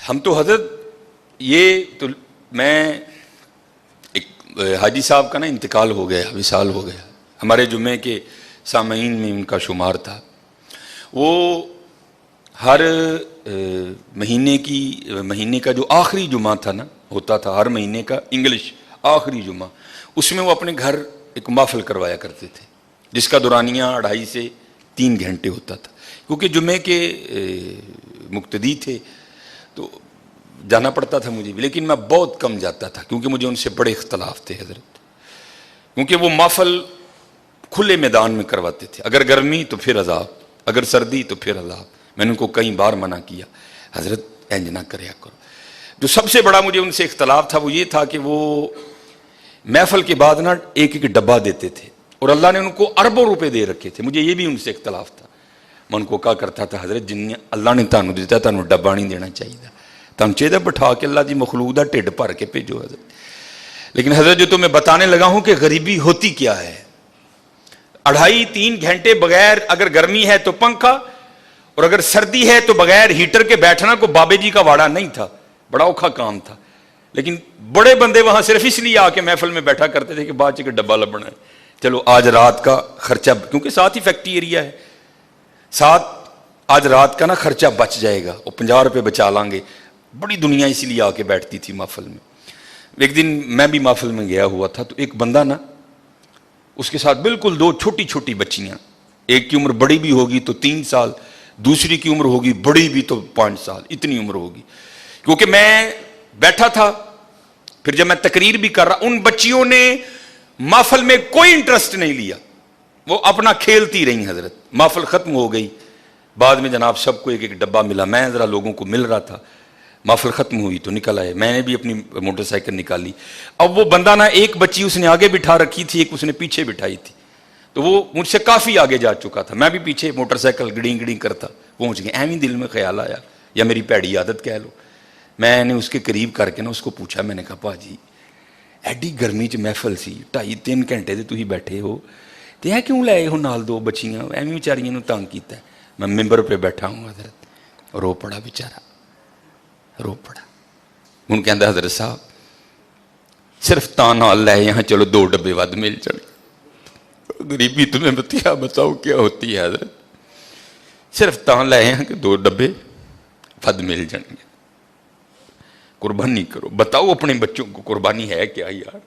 ہم تو حضرت یہ تو میں ایک حاجی صاحب کا نا انتقال ہو گیا، وصال ہو گیا، ہمارے جمعے کے سامعین میں ان کا شمار تھا. وہ ہر مہینے کا جو آخری جمعہ تھا نا، ہوتا تھا ہر مہینے کا انگلش آخری جمعہ، اس میں وہ اپنے گھر ایک محفل کروایا کرتے تھے جس کا دورانیہ 2.5 سے 3 گھنٹے ہوتا تھا. کیونکہ جمعے کے مقتدی تھے تو جانا پڑتا تھا مجھے بھی، لیکن میں بہت کم جاتا تھا کیونکہ مجھے ان سے بڑے اختلاف تھے حضرت. کیونکہ وہ محفل کھلے میدان میں کرواتے تھے، اگر گرمی تو پھر عذاب، اگر سردی تو پھر عذاب. میں نے ان کو کئی بار منع کیا، حضرت انج نہ کریا کرو. جو سب سے بڑا مجھے ان سے اختلاف تھا وہ یہ تھا کہ وہ محفل کے بعد نا ایک ڈبہ دیتے تھے، اور اللہ نے ان کو اربوں روپے دے رکھے تھے. مجھے یہ بھی ان سے اختلاف تھا. میں ان کو کہا کرتا تھا حضرت جن اللہ نے تانوں دیتا تانوں ڈبہ نہیں دینا چاہیے، تانوں چاہیے بٹھا کے اللہ دی مخلوق دا ٹھڈ بھر کے بھیجو حضرت. لیکن حضرت جو تمہیں بتانے لگا ہوں کہ غریبی ہوتی کیا ہے، 2.5-3 گھنٹے بغیر، اگر گرمی ہے تو پنکھا، اور اگر سردی ہے تو بغیر ہیٹر کے بیٹھنا کو بابے جی کا واڑا نہیں تھا، بڑا اوکھا کام تھا. لیکن بڑے بندے وہاں صرف اس لیے آ کے محفل میں بیٹھا کرتے تھے کہ بعد چ ڈبہ لبنا ہے، چلو آج رات کا خرچہ، کیونکہ ساتھ ہی فیکٹری ایریا ہے، ساتھ آج رات کا نا خرچہ بچ جائے گا، وہ 50 روپے بچا لیں گے. بڑی دنیا اسی لیے آ کے بیٹھتی تھی محفل میں. ایک دن میں بھی محفل میں گیا ہوا تھا تو ایک بندہ نا، اس کے ساتھ بالکل 2 چھوٹی چھوٹی بچیاں، ایک کی عمر بڑی بھی ہوگی تو 3 سال، دوسری کی عمر ہوگی بڑی بھی تو 5 سال، اتنی عمر ہوگی. کیونکہ میں بیٹھا تھا، پھر جب میں تقریر بھی کر رہا، ان بچیوں نے محفل میں کوئی انٹرسٹ نہیں لیا، وہ اپنا کھیلتی رہی حضرت. محفل ختم ہو گئی، بعد میں جناب سب کو ایک ایک ڈبہ ملا، میں ذرا لوگوں کو مل رہا تھا. محفل ختم ہوئی تو نکل آئے، میں نے بھی اپنی موٹر سائیکل نکالی. اب وہ بندہ نا، ایک بچی اس نے آگے بٹھا رکھی تھی، ایک اس نے پیچھے بٹھائی تھی، تو وہ مجھ سے کافی آگے جا چکا تھا، میں بھی پیچھے موٹر سائیکل گڑیں گڑیں کرتا پہنچ گیا. ایویں دل میں خیال آیا، یا میری پیڑی عادت کہہ لو، میں نے اس کے قریب کر کے نا اس کو پوچھا، میں نے کہا پا جی ایڈی گرمی چ محفل سی 2.5-3 گھنٹے تو تھی بیٹھے ہو، تو یہ کیوں لائے ہو نال 2 بچیاں، ایویں بیچاریاں نو تنگ کیتا ہے. میں ممبر پہ بیٹھا ہوں حضرت، رو پڑا بیچارہ، رو پڑا. ان کہندا حضرت صاحب صرف تاں نال لے یہاں، چلو 2 ڈبے ود مل جائیں. غریبی تمہیں بتاؤ کیا ہوتی ہے حضرت، صرف تاں لے یہاں کہ 2 ڈبے ود مل جائیں گے. قربانی کرو، بتاؤ اپنے بچوں کو قربانی ہے کیا یار.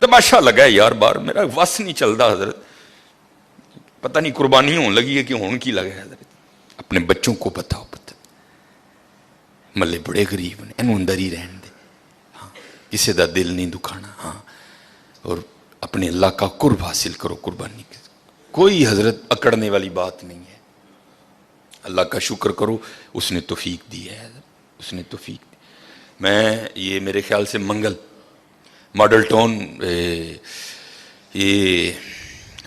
تماشا لگا ہے یار باہر، میرا وس نہیں چلتا حضرت، پتہ نہیں قربانی ہون لگی ہے کہ ہون کی لگا ہے حضرت. اپنے بچوں کو بتاؤ، ملے بڑے غریب نے، انہوں اندر ہی رہن دے، ہاں کسی دا دل نہیں دکھانا، ہاں اور اپنے اللہ کا قرب حاصل کرو قربانی کے. کوئی حضرت اکڑنے والی بات نہیں ہے. اللہ کا شکر کرو، اس نے توفیق دی ہے حضرت، اس نے توفیق دی. میں یہ میرے خیال سے منگل ماڈل ٹاؤن یہ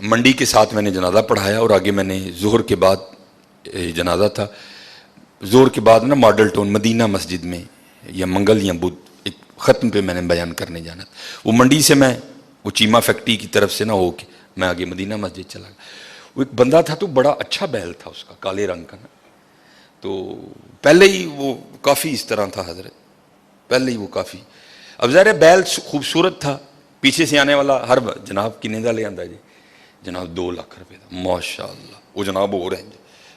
منڈی کے ساتھ میں نے جنازہ پڑھایا، اور آگے میں نے ظہر کے بعد جنازہ تھا، زور کے بعد نا ماڈل ٹاؤن مدینہ مسجد میں یا منگل یا بدھ ایک ختم پہ میں نے بیان کرنے جانا تھا. وہ منڈی سے میں وہ چیمہ فیکٹری کی طرف سے نہ ہو کے میں آگے مدینہ مسجد چلا گیا. وہ ایک بندہ تھا تو بڑا اچھا بیل تھا اس کا، کالے رنگ کا نا، تو پہلے ہی وہ کافی اس طرح تھا حضرت، پہلے ہی وہ کافی. اب ظاہر بیل خوبصورت تھا، پیچھے سے آنے والا ہر جناب کنے دا لے آندا جی، جناب 2 لاکھ روپے دا، ماشاء اللہ. وہ جناب ہو رہے ہیں،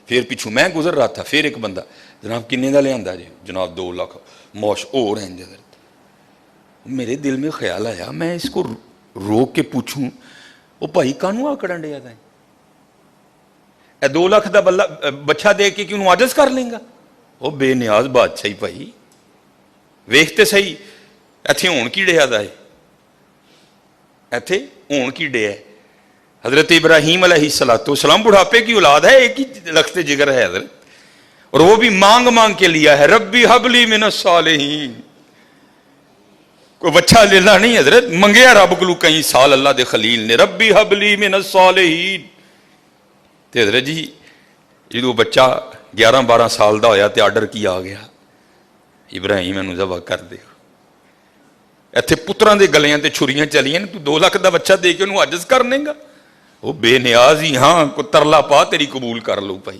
پھر پیچھوں میں گزر رہا تھا، پھر ایک بندہ جناب کنے دا لے آندا جی، جناب 2 لاکھ ہو رہے ہیں حضرت. میرے دل میں خیال آیا میں اس کو روک کے پوچھوں، وہ بھائی کانوں آکڑن ڈیا تھا، اے 2 لاکھ دا بچہ دے کے کیوں عاجز کر لیں گا؟ وہ بے نیاز بادشاہی بھائی ویکھتے صحیح ایتھے ہون کی ڈیا دا ہے، ایتھے ہون کی ڈیا ہے. حضرت ابراہیم علیہ السلام بڑھاپے کی اولاد ہے، ایک ہی لخت جگر ہے حضرت، اور وہ بھی مانگ مانگ کے لیا ہے، ربی حب لی من الصالحین. کوئی بچہ لینا نہیں حضرت، منگیا رب کو کئی سال اللہ دے خلیل نے، ربی حب لی من الصالحین. تے حضرت جی جدو بچہ 11-12 سال دا ہویا تے آرڈر کیا آ گیا، ابراہیم انہوں ذبح کر دے. ایتھے پتراں دے گلیاں تے چھریاں چلیاں، تو 2 لاکھ دا بچہ دے کے انہوں عاجز کر لیں گا؟ وہ بے نیاز ہی، ہاں کو ترلا پا تیری قبول کر لو بھائی.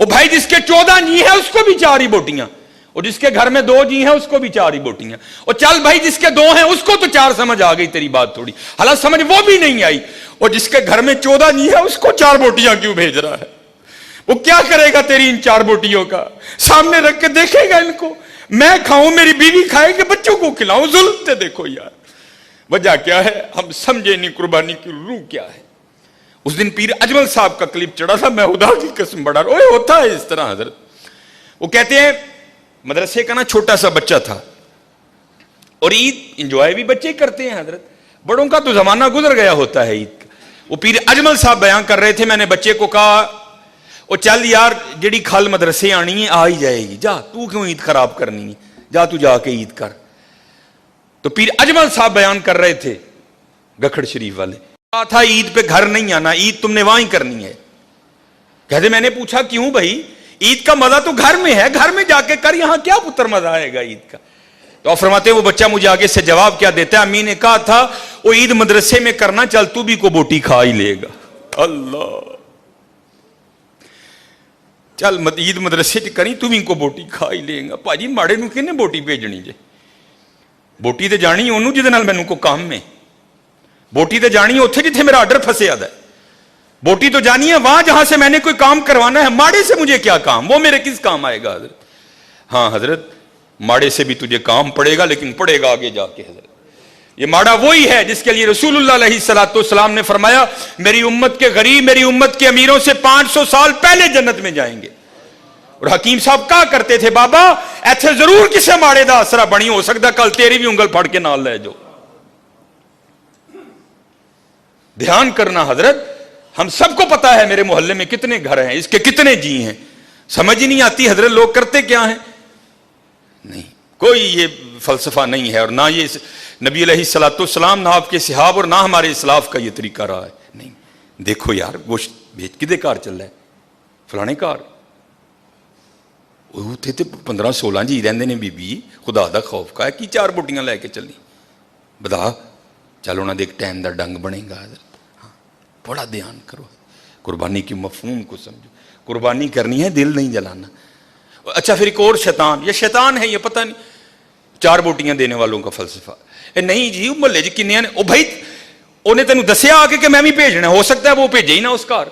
وہ بھائی جس کے 14 جی ہیں اس کو بھی 4 ہی بوٹیاں, اور جس کے گھر میں 2 جی ہیں اس کو بھی 4 ہی بوٹیاں. اور چل بھائی جس کے 2 ہیں اس کو تو 4 سمجھ آ گئی تیری بات تھوڑی, حالانکہ سمجھ وہ بھی نہیں آئی. اور جس کے گھر میں 14 جی ہے اس کو 4 بوٹیاں کیوں بھیج رہا ہے؟ وہ کیا کرے گا تیری ان 4 بوٹیوں کا؟ سامنے رکھ کے دیکھے گا ان کو, میں کھاؤں, میری بیوی کھائے, کہ بچوں کو کھلاؤں؟ ظلم تے دیکھو یار, وجہ کیا ہے ہم سمجھے نہیں قربانی کی روح کیا ہے. اس دن پیر اجمل صاحب کا کلپ چڑھا تھا, میں خدا کی قسم بڑا اوے ہوتا ہے اس طرح حضرت. وہ کہتے ہیں مدرسے کا نا چھوٹا سا بچہ تھا, اور عید انجوائے بھی بچے کرتے ہیں حضرت, بڑوں کا تو زمانہ گزر گیا ہوتا ہے عید کا. وہ پیر اجمل صاحب بیان کر رہے تھے, میں نے بچے کو کہا او چل یار جڑی کھل مدرسے آنی ہے آ ہی جائے گی, جا تو کیوں عید خراب کرنی ہے, جا تو جا کے عید کر. تو پیر اجمل صاحب بیان کر رہے تھے گکھڑ شریف والے, کہا تھا عید پہ گھر نہیں آنا, عید تم نے وہاں ہی کرنی ہے. کہتے میں نے پوچھا کیوں بھائی, عید کا مزہ تو گھر میں ہے, گھر میں جا کے کر, یہاں کیا پتر مزہ آئے گا عید کا؟ تو آپ فرماتے ہیں وہ بچہ مجھے آگے سے جواب کیا دیتا ہے, امی نے کہا تھا وہ عید مدرسے میں کرنا, چل تو بھی کو بوٹی کھا ہی لے گا. اللہ, چل عید مدرسے چ کری تو بھی کو بوٹی کھا ہی لے گا. پاجی ماڑے نو کنے بوٹی بھیجنی جے, بوٹی تے جانی انہوں جہدے نال مینوں کو کام میں, بوٹی تے جانی ہے اوتھے جتھے میرا آرڈر پھسیا ہے, بوٹی تو جانی ہے وہاں جہاں سے میں نے کوئی کام کروانا ہے. ماڑے سے مجھے کیا کام, وہ میرے کس کام آئے گا حضرت؟ ہاں حضرت ماڑے سے بھی تجھے کام پڑے گا, لیکن پڑے گا آگے جا کے حضرت. یہ ماڑا وہی ہے جس کے لیے رسول اللہ علیہ الصلوۃ والسلام نے فرمایا میری امت کے غریب میری امت کے امیروں سے 500 سال پہلے جنت میں جائیں گے. اور حکیم صاحب کہا کرتے تھے بابا ایتھے ضرور کسے ماڑے دا آسرا بنی, ہو سکتا کل تیری بھی انگل پھڑ کے نال لے جو. دھیان کرنا حضرت, ہم سب کو پتا ہے میرے محلے میں کتنے گھر ہیں, اس کے کتنے جی ہیں, سمجھ ہی نہیں آتی حضرت لوگ کرتے کیا ہیں. نہیں کوئی یہ فلسفہ نہیں ہے, اور نہ یہ نبی علیہ الصلوۃ والسلام, نہ آپ کے صحاب, اور نہ ہمارے اسلاف کا یہ طریقہ رہا ہے. نہیں دیکھو یار گوشت بھیج کدے کار چل رہا ہے, فلانے کار, وہ تھے 15-16 جی رہندے نے, بی بی خدا دا خوف کا ہے کی 4 بوٹیاں لے کے چلی, بتا چل انہاں دے ایک ٹائم دا ڈنگ بنے گا حضرت. ہاں بڑا دھیان کرو, قربانی کے مفہوم کو سمجھو, قربانی کرنی ہے دل نہیں جلانا. اچھا پھر ایک اور شیطان, یہ شیطان ہے یہ پتہ نہیں, 4 بوٹیاں دینے والوں کا فلسفہ. نہیں جی محلے جی کنے نے, او بھائی انہیں تینوں دسیا آ کے کہ میں بھی بھیجنا, ہو سکتا ہے وہ بھیجے ہی نہ اس کار,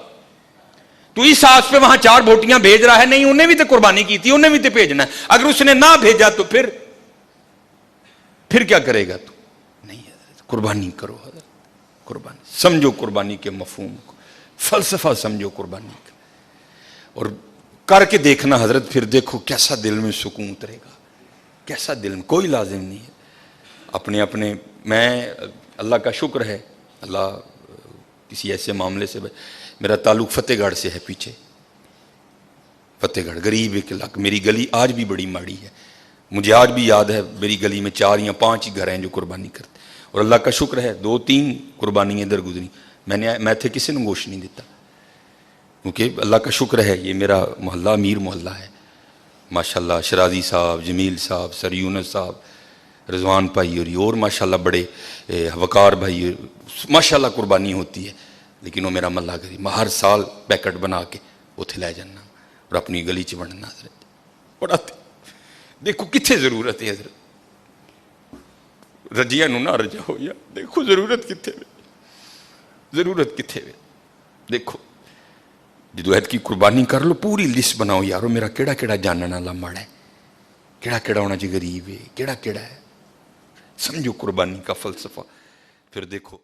تو اس آس پہ وہاں 4 بوٹیاں بھیج رہا ہے. نہیں انہیں بھی تو قربانی کی تھی, انہیں بھی تو بھیجنا ہے, اگر اس نے نہ بھیجا تو پھر کیا کرے گا تو؟ نہیں حضرت قربانی کرو حضرت, قربانی سمجھو, قربانی کے مفہوم کو, فلسفہ سمجھو قربانی کا, اور کر کے دیکھنا حضرت, پھر دیکھو کیسا دل میں سکون اترے گا, کیسا دل میں, کوئی لازم نہیں ہے اپنے اپنے. میں اللہ کا شکر ہے, اللہ کسی ایسے معاملے سے, میرا تعلق فتح گڑھ سے ہے, پیچھے فتح گڑھ غریب ایک علاقہ, میری گلی آج بھی بڑی ماڑی ہے, مجھے آج بھی یاد ہے میری گلی میں 4 یا 5 ہی گھر ہیں جو قربانی کرتے, اور اللہ کا شکر ہے 2-3 قربانیاں ادھر گزری, میں تھے کسی نے گوشت نہیں دیتا, کیونکہ اللہ کا شکر ہے یہ میرا محلہ امیر محلہ ہے ماشاءاللہ. شرازی صاحب, جمیل صاحب, سر یونس صاحب, رضوان بھائی, اور ماشاءاللہ بڑے وقار بھائی, ماشاءاللہ قربانی ہوتی ہے. لیکن وہ میرا محلہ غریب, میں ہر سال پیکٹ بنا کے اتنے لے جانا اور اپنی گلی چ بننا حضرت. بڑا دیکھو کتنے ضرورت ہے حضرت, رجیا نو نہ رجا ہو یا, دیکھو ضرورت کتنے وے, ضرورت کتنے وے. دیکھو جدوہد کی قربانی کر لو, پوری لسٹ بناؤ یارو میرا کیڑا کیڑا جاننا والا ماڑا ہے, کیڑا کیڑا ہونا چاہیے غریب ہے, کیڑا کیڑا ہے, سمجھو قربانی کا فلسفہ, پھر دیکھو